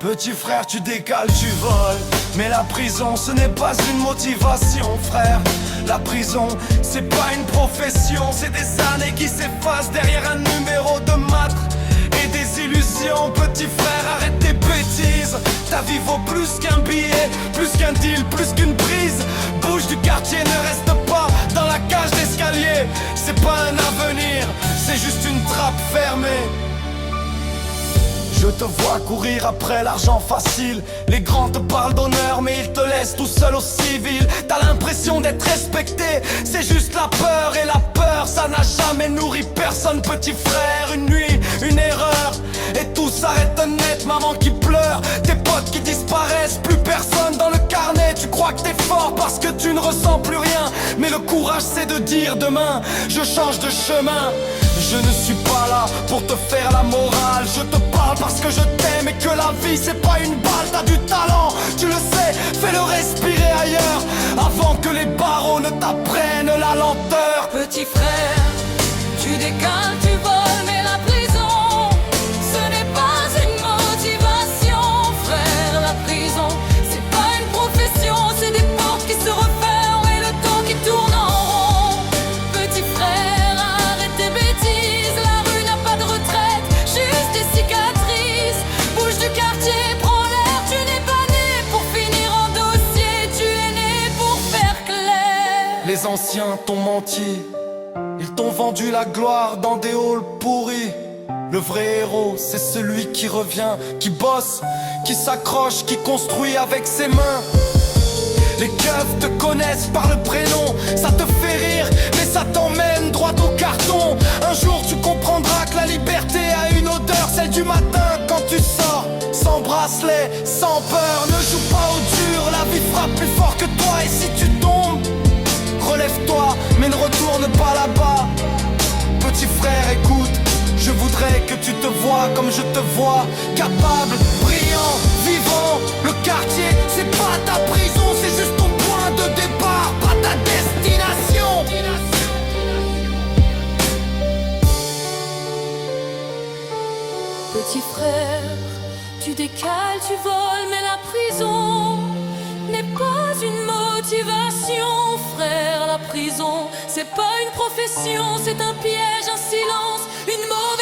Petit frère, tu décales, tu voles. Mais la prison, ce n'est pas une motivation, frère. La prison, c'est pas une profession. C'est des années qui s'effacent derrière un numéro de maths et des illusions. Petit frère, arrête tes bêtises. Ta vie vaut plus qu'un billet, plus qu'un deal, plus qu'une prise. Bouge du quartier, ne reste pas dans la cage d'escalier. C'est pas un avenir, c'est juste une trappe fermée. Je te vois courir après l'argent facile. Les grands te parlent d'honneur mais ils te laissent tout seul au civil. T'as l'impression d'être respecté, c'est juste la peur. Et la peur ça n'a jamais nourri personne. Petit frère, une nuit, une erreur et tout s'arrête net. Maman qui pleure, tes potes qui disparaissent, plus personne dans le carnet. Tu crois que t'es fort parce que tu ne ressens plus rien. Mais le courage c'est de dire demain je change de chemin. Je ne suis pas là pour te faire la morale. Je te parle parce que je t'aime et que la vie c'est pas une balle. T'as du talent, tu le sais, fais-le respirer ailleurs avant que les barreaux ne t'apprennent la lenteur. Petit frère, tu décales, tu voles, mais la prison, ce n'est pas une motivation, frère. La prison, c'est pas une profession, c'est des portes qui se referment et le temps qui tourne en rond. Petit frère, arrête tes bêtises, la rue n'a pas de retraite, juste des cicatrices. Bouge du quartier, prends l'air, tu n'es pas né pour finir en dossier, tu es né pour faire clair. Les anciens t'ont menti, ils t'ont vendu la gloire dans des halls pourris. Le vrai héros, c'est celui qui revient, qui bosse, qui s'accroche, qui construit avec ses mains. Les keufs te connaissent par le prénom, ça te fait rire, mais ça t'emmène droit au carton. Un jour tu comprendras que la liberté a une odeur, celle du matin quand tu sors, sans bracelet, sans peur. Ne joue pas au dur, la vie frappe plus fort que toi. Et si tu tombes, relève-toi, mais ne retourne pas là-bas. Petit frère, écoute, je voudrais que tu te vois comme je te vois, capable, brillant, vivant. Le quartier, c'est pas ta prison, c'est juste ton point de départ, pas ta destination. Petit frère, tu décales, tu voles, mais la prison n'est pas une motivation, frère. La prison, c'est pas une profession, c'est un piège, un silence, une mauvaise